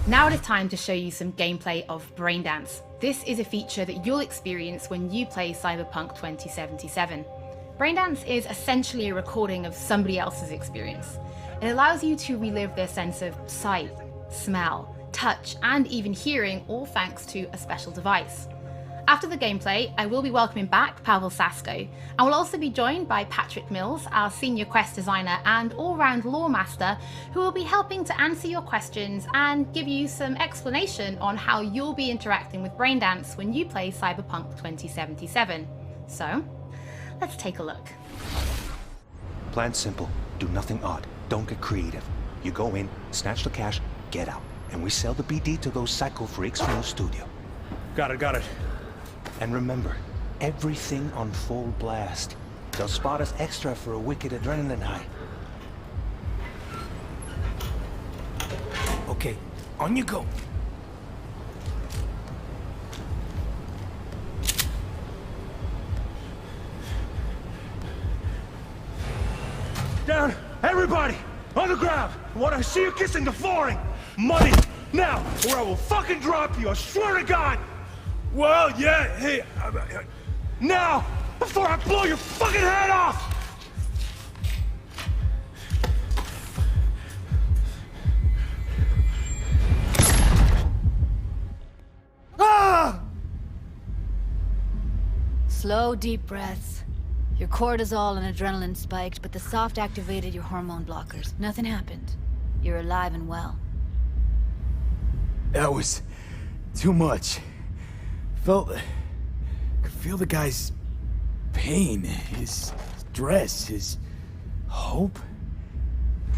Now it is time to show you some gameplay of Braindance. This is a feature that you'll experience when you play Cyberpunk 2077. Braindance is essentially a recording of somebody else's experience. It allows you to relive their sense of sight, smell, touch, and even hearing, all thanks to a special device. After the gameplay, I will be welcoming back Pavel Sasko, and will also be joined by Patrick Mills, our senior quest designer and all-round lore master, who will be helping to answer your questions and give you some explanation on how you'll be interacting with Braindance when you play Cyberpunk 2077. So, let's take a look. Plan simple, do nothing odd, don't get creative. You go in, snatch the cash, get out, and we sell the BD to those psycho freaks from the studio. Got it. And remember, everything on full blast. They'll spot us extra for a wicked adrenaline high. Okay, on you go. Down! Everybody! On the ground! I want to see you kissing the flooring! Money! Now! Or I will fucking drop you, I swear to God! Well, yeah, hey... now! Before I blow your fucking head off! Ah! Slow, deep breaths. Your cortisol and adrenaline spiked, but the soft activated your hormone blockers. Nothing happened. You're alive and well. That was... too much. Could feel the guy's pain, his stress, his hope.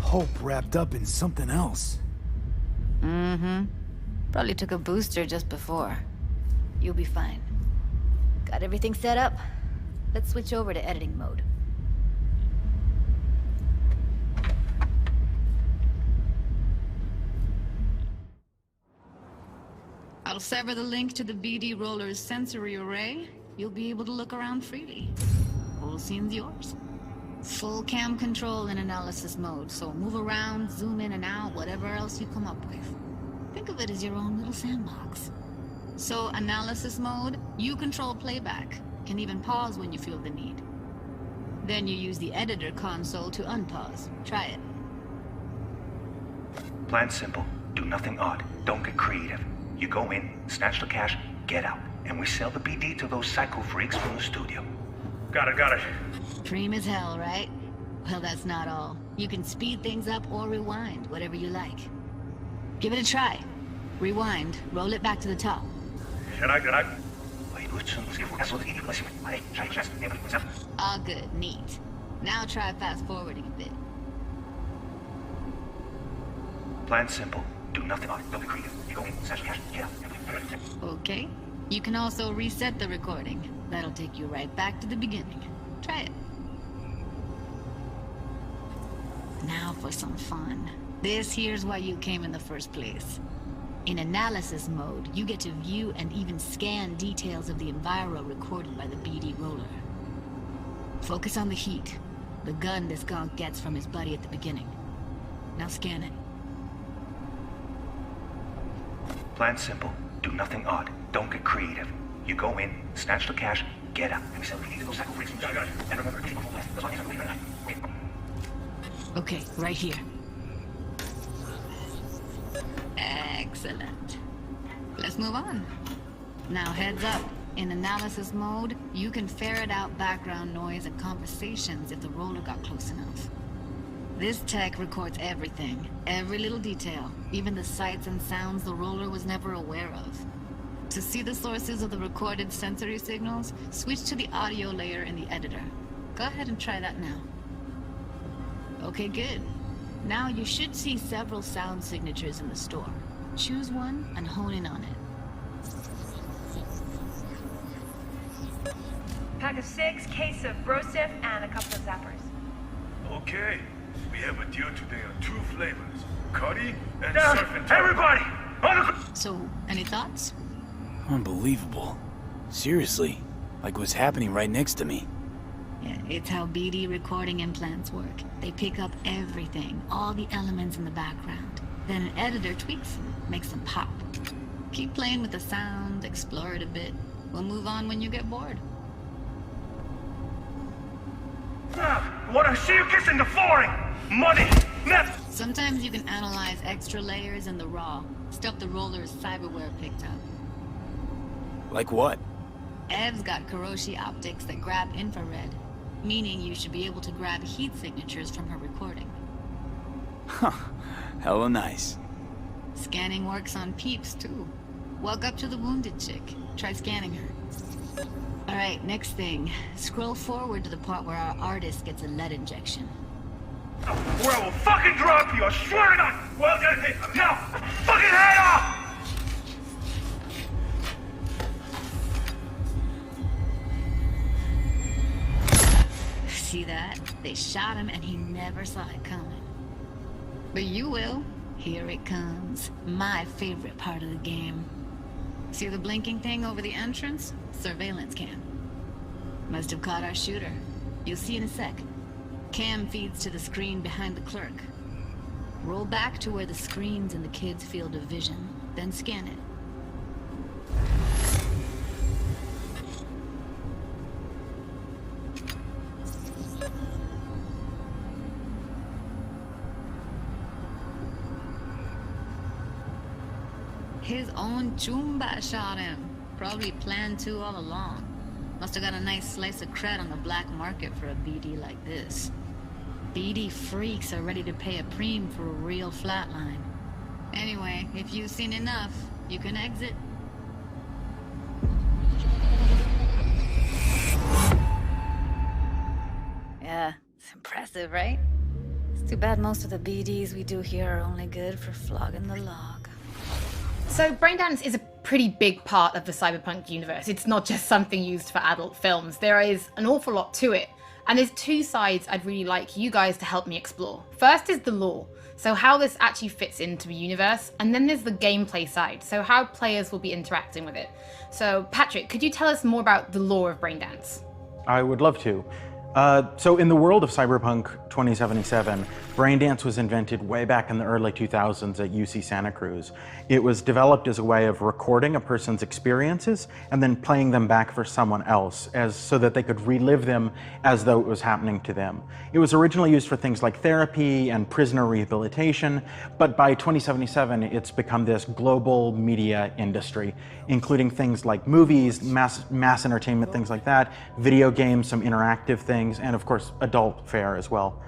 Hope wrapped up in something else. Mm-hmm. Probably took a booster just before. You'll be fine. Got everything set up? Let's switch over to editing mode. I'll sever the link to the BD Roller's sensory array. You'll be able to look around freely. Whole scene's yours. Full cam control in analysis mode, so move around, zoom in and out, whatever else you come up with. Think of it as your own little sandbox. So, analysis mode, you control playback. Can even pause when you feel the need. Then you use the editor console to unpause. Try it. Plan simple, do nothing odd, don't get creative. You go in, snatch the cash, get out, and we sell the BD to those psycho freaks from the studio. Got it. Dream as hell, right? Well, that's not all. You can speed things up or rewind, whatever you like. Give it a try. Rewind, roll it back to the top. Can I? All good, neat. Now try fast forwarding a bit. Plan simple, do nothing odd, don't get creative. You go in, snatch the cash, get out. Okay. You can also reset the recording. That'll take you right back to the beginning. Try it. Now for some fun. This here's why you came in the first place. In analysis mode, you get to view and even scan details of the enviro recorded by the BD Roller. Focus on the heat, the gun this gonk gets from his buddy at the beginning. Now scan it. Plan simple, do nothing odd, don't get creative. You go in, snatch the cash, get out, and we sell the BD to those psycho freaks from the studio. And remember, everything on full blast. That's all you have to do. Okay, right here. Excellent. Let's move on. Now heads up. In analysis mode, you can ferret out background noise and conversations if the roller got close enough. This tech records everything, every little detail, even the sights and sounds the roller was never aware of. To see the sources of the recorded sensory signals, switch to the audio layer in the editor. Go ahead and try that now. Okay, good. Now you should see several sound signatures in the store. Choose one and hone in on it. Pack of 6, case of Brosif, and a couple of zappers. Okay, we have a deal today on 2 flavors, Cuddy and Down! Surf and Everybody! On the So, any thoughts? Unbelievable. Seriously, like what's happening right next to me. Yeah, it's how BD recording implants work. They pick up everything, all the elements in the background. Then an editor tweaks them, makes them pop. Keep playing with the sound, explore it a bit. We'll move on when you get bored. I want to see you kissing the flooring! Money! Now! Sometimes you can analyze extra layers in the raw, stuff the roller's cyberware picked up. Like what? Ev's got Kiroshi optics that grab infrared, meaning you should be able to grab heat signatures from her recording. Huh. Hella nice. Scanning works on peeps, too. Walk up to the wounded chick. Try scanning her. Alright, next thing. Scroll forward to the part where our artist gets a lead injection. Or I will fucking drop you, I swear to God! Well, now, fucking head off! See that? They shot him and he never saw it coming. But you will. Here it comes. My favorite part of the game. See the blinking thing over the entrance? Surveillance cam. Must have caught our shooter. You'll see in a sec. Cam feeds to the screen behind the clerk. Roll back to where the screen's in the kid's field of vision, then scan it. His own Chumba shot him. Probably planned to all along. Must have got a nice slice of cred on the black market for a BD like this. BD freaks are ready to pay a preem for a real flatline. Anyway, if you've seen enough, you can exit. Yeah, it's impressive, right? It's too bad most of the BDs we do here are only good for flogging the log. So Braindance is a pretty big part of the Cyberpunk universe. It's not just something used for adult films. There is an awful lot to it. And there's two sides I'd really like you guys to help me explore. First is the lore, so how this actually fits into the universe. And then there's the gameplay side, so how players will be interacting with it. So Patrick, could you tell us more about the lore of Braindance? I would love to. So in the world of Cyberpunk 2077, Braindance was invented way back in the early 2000s at UC Santa Cruz. It was developed as a way of recording a person's experiences and then playing them back for someone else so that they could relive them as though it was happening to them. It was originally used for things like therapy and prisoner rehabilitation, but by 2077 it's become this global media industry, including things like movies, mass entertainment, things like that, video games, some interactive things, and of course adult fare as well.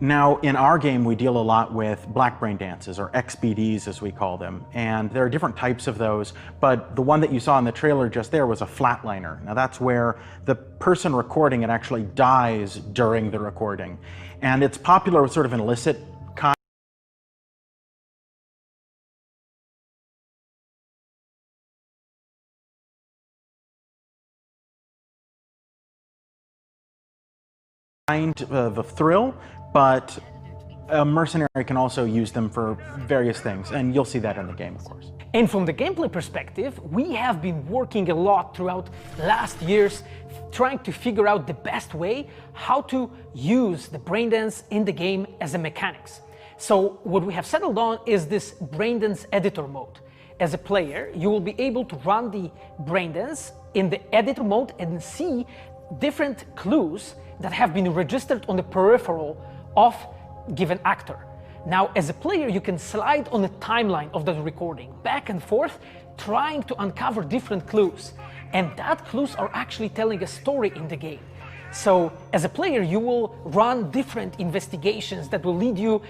Now in our game we deal a lot with black brain dances, or XBDs as we call them, and there are different types of those, but the one that you saw in the trailer just there was a flatliner. Now that's where the person recording it actually dies during the recording, and it's popular with sort of an illicit kind of a thrill, but a mercenary can also use them for various things, and you'll see that in the game, of course. And from the gameplay perspective, we have been working a lot throughout last years trying to figure out the best way how to use the Braindance in the game as a mechanics. So what we have settled on is this Braindance editor mode. As a player, you will be able to run the Braindance in the editor mode and see different clues that have been registered on the peripheral of given actor. Now, as a player, you can slide on the timeline of the recording, back and forth, trying to uncover different clues. And that clues are actually telling a story in the game. So, as a player, you will run different investigations that will lead you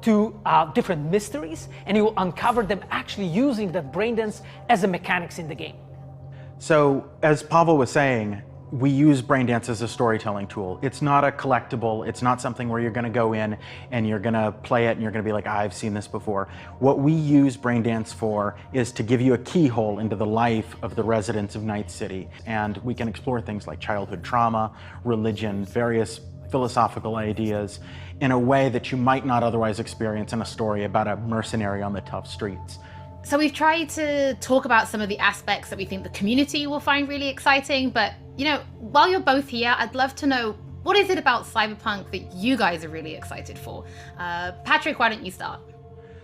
to different mysteries, and you will uncover them actually using that Braindance as a mechanics in the game. So, as Pavel was saying, we use Braindance as a storytelling tool. It's not a collectible. It's not something where you're going to go in and you're going to play it and you're going to be like, I've seen this before. What we use Braindance for is to give you a keyhole into the life of the residents of Night City. And we can explore things like childhood trauma, religion, various philosophical ideas in a way that you might not otherwise experience in a story about a mercenary on the tough streets. So we've tried to talk about some of the aspects that we think the community will find really exciting, but you know, while you're both here, I'd love to know, what is it about Cyberpunk that you guys are really excited for? Patrick, why don't you start?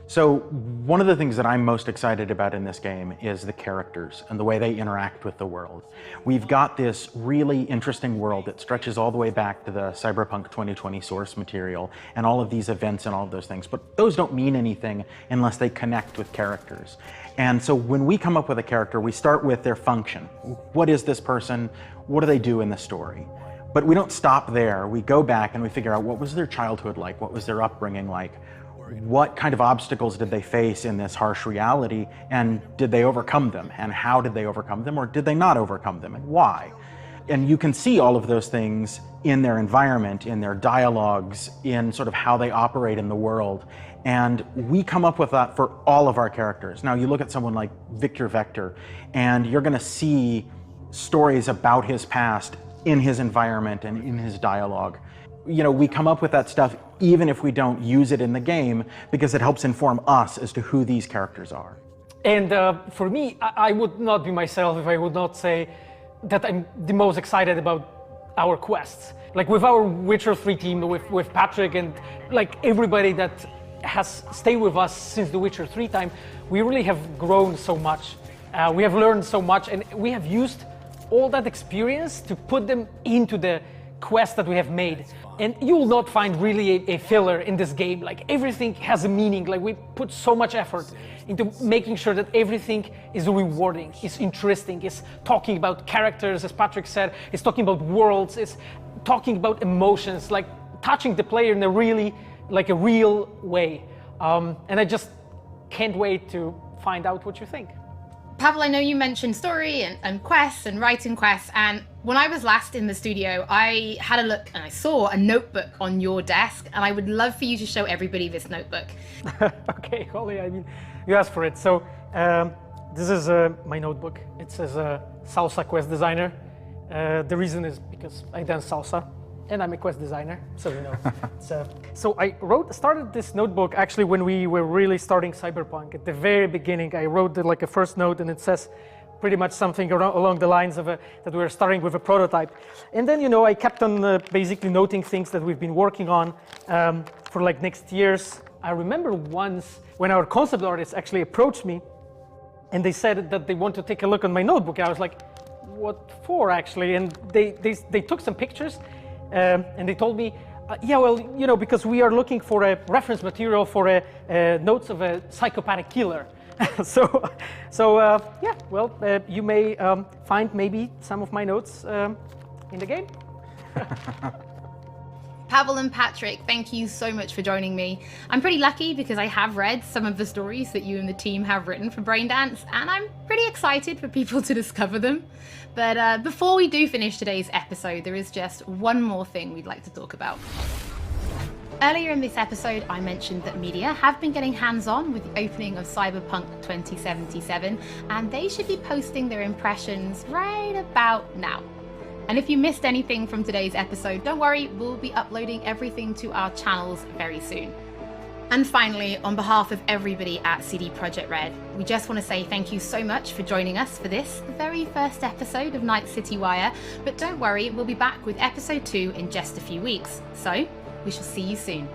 So one of the things that I'm most excited about in this game is the characters and the way they interact with the world. We've got this really interesting world that stretches all the way back to the Cyberpunk 2020 source material and all of these events and all of those things, but those don't mean anything unless they connect with characters. And so when we come up with a character, we start with their function. What is this person? What do they do in the story? But we don't stop there. We go back and we figure out what was their childhood like? What was their upbringing like? What kind of obstacles did they face in this harsh reality, and did they overcome them? And how did they overcome them, or did they not overcome them, and why? And you can see all of those things in their environment, in their dialogues, in sort of how they operate in the world. And we come up with that for all of our characters. Now you look at someone like Victor Vector, and you're gonna see stories about his past in his environment and in his dialogue. You know, we come up with that stuff even if we don't use it in the game, because it helps inform us as to who these characters are. And for me, I would not be myself if I would not say that I'm the most excited about our quests. Like with our Witcher 3 team, with Patrick and like everybody that has stayed with us since the Witcher 3 time, we really have grown so much. We have learned so much, and we have used all that experience to put them into the quest that we have made. And you will not find really a filler in this game. Like everything has a meaning. Like we put so much effort into making sure that everything is rewarding, is interesting, is talking about characters, as Patrick said, is talking about worlds, is talking about emotions, like touching the player in a really, like a real way. And I just can't wait to find out what you think. Pavel, I know you mentioned story and quests and writing quests, and when I was last in the studio, I had a look and I saw a notebook on your desk, and I would love for you to show everybody this notebook. Okay, Holly, I mean, you asked for it. So this is my notebook. It says Salsa Quest Designer. The reason is because I dance salsa, and I'm a quest designer, so you know. So I started this notebook actually when we were really starting Cyberpunk. At the very beginning, I wrote like a first note, and it says pretty much something along the lines of that we were starting with a prototype. And then, you know, I kept on basically noting things that we've been working on for like next year's. I remember once when our concept artists actually approached me, and they said that they want to take a look on my notebook. I was like, what for actually? And they took some pictures. And they told me, yeah, well, you know, because we are looking for a reference material for notes of a psychopathic killer. Yeah, well, you may find maybe some of my notes in the game. Pavel and Patrick, thank you so much for joining me. I'm pretty lucky because I have read some of the stories that you and the team have written for Braindance, and I'm pretty excited for people to discover them. But before we do finish today's episode, there is just one more thing we'd like to talk about. Earlier in this episode, I mentioned that media have been getting hands-on with the opening of Cyberpunk 2077, and they should be posting their impressions right about now. And if you missed anything from today's episode, don't worry, we'll be uploading everything to our channels very soon. And finally, on behalf of everybody at CD Projekt Red, we just want to say thank you so much for joining us for this, the very first episode of Night City Wire. But don't worry, we'll be back with episode 2 in just a few weeks. So, we shall see you soon.